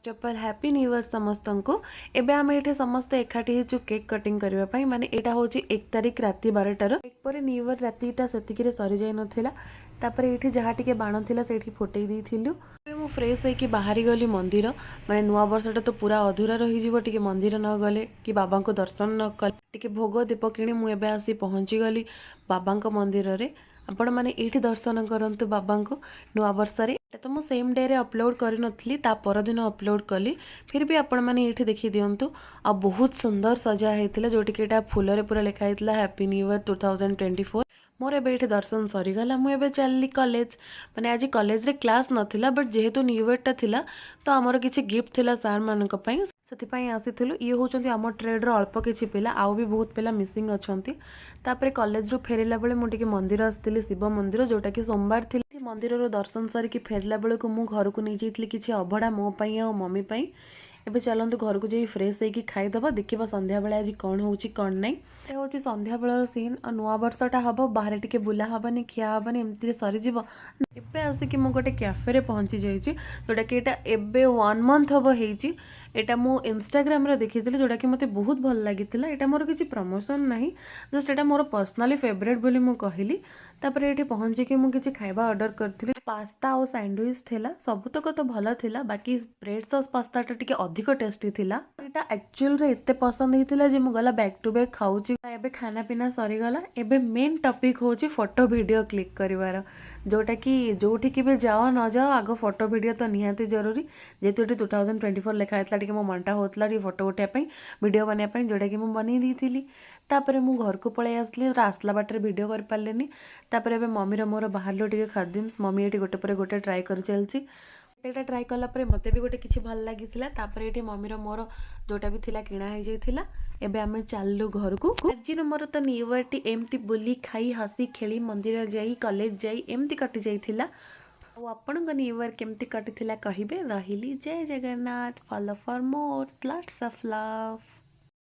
First of all happy new year समस्त को। एबे आम ये समस्ते एकाठी हो केक कटिंग करने माने यहाँ हूँ 1 तारिख राति 12टार एक पर न्यू ईयर रातिटा से सरी जाई नथिला। तापर ये जहाँ टिके बाण थिला सेठी फुटई देइथिलु। मु फ्रेश होइकी बाहरी गली मंदिर माने नुआ वर्षटा तो पूरा अधूरा रही टिके मंदिर न गले कि बाबा को दर्शन न कले टिके भोग दीप किणी मु एबे आसी पहुँची गली बाबा मंदिर रे। आपण मैंने ये दर्शन करंतु बाबा को नुआ वर्ष रे। तो मु सेम डे रे अपलोड करी नथली ता परदिन अपलोड कली। फिर भी आपण मैंने ये देखी दिंतु आ बहुत सुंदर सजा होता जोटि कि फूल रे पूरा लिखा होता हैप्पी न्यू ईयर 2024। मोर एबे ये दर्शन सरीगला मुझे चलली कॉलेज माने आज कॉलेज रे क्लास नथिला बट जेहेतु न्यू ईयर टा थिला तो आमर किछि गिफ्ट थिला सार मानक पई से आसीथिलु। ये होचंती आम ट्रेड रो अल्प किछि पिला आउ भी बहुत पिला मिसिंग अछंती। तापरे कॉलेज रो फेरिला बेले मु टिके मंदिर आस्थिली शिव मंदिर जोटा कि सोमवार थिला। मंदिर रो दर्शन सरिकी फेरला बेले को मु घर को नहीं जाइतली किछि अभडा मो पई आ मम्मी पई। एबे चलतु घर को जाई फ्रेश होइकी खाईदबा देखिबा संध्या बेले आज कौन होउची कौन नहीं। ये होची संध्या बेलर सीन और नुआ वर्षटा हम बाहर टिके बुला हबानी खिया हबानी एमती सरीज। एबे आसिकी मु गोटे कैफे रे पहुंची जाइछि जोटा कि एटा एबे 1 मंथ हम होइछि। एटा मु इंस्टाग्राम रे देखिथिली जोटा कि मते बहुत भल लागितिला। एटा मोर किछि प्रमोशन नाही जस्ट एटा मोर पर्सनली फेवरेट बोली मु कहिली। तापर एठी पहुंची कि मु किछि खाइबा ऑर्डर करथिली पास्ता और सैंडविच थिला सबुतक तो भल थिला बाकी ब्रेड सॉस पास्ता टा टिके अधिक टेस्टी थिला। एटा एक्चुअल रे एते पसंद हितिला जे मु गला बैक टू बैक खाउची। एबे खाना पीना सरी गला एबे मेन टॉपिक होची फोटो वीडियो क्लिक करिवार जोटा कि जोठी कि भी जाओ न जाओ आग फोटो वीडियो तो निहाती जरूरी। जेतु एटी 2024 लिखा होता टिके मो मनटा होतला रे फोटो उठा पई वीडियो बनिया पई जोटा कि मु बनी दीथिली। तापर मु घर को पळै आसली आसला बाटर वीडियो कर पालेनी। तापर एबे मम्मी रो मोर बाहरलो टिके खादिम्स मम्मी एटी गोटे पर गोटे ट्राई कर चलची। एटा ट्राई कला परे मते भी गोटे किछि भल लागिथिला। तापर एटी मम्मी रो मोर जोटा भी थिला किणा हो जाइथिला। एबे आमे चाललु घर को आज मोर तो न्यू ईयर टी एमती बुली खाई हसी खेली मंदिर जाई कॉलेज जाई एमती कटि जाइथिला। और आपन न्यू ईयर केमती कटिथिला कहिबे। रहिली जय Jagannath. Follow for more lots of love.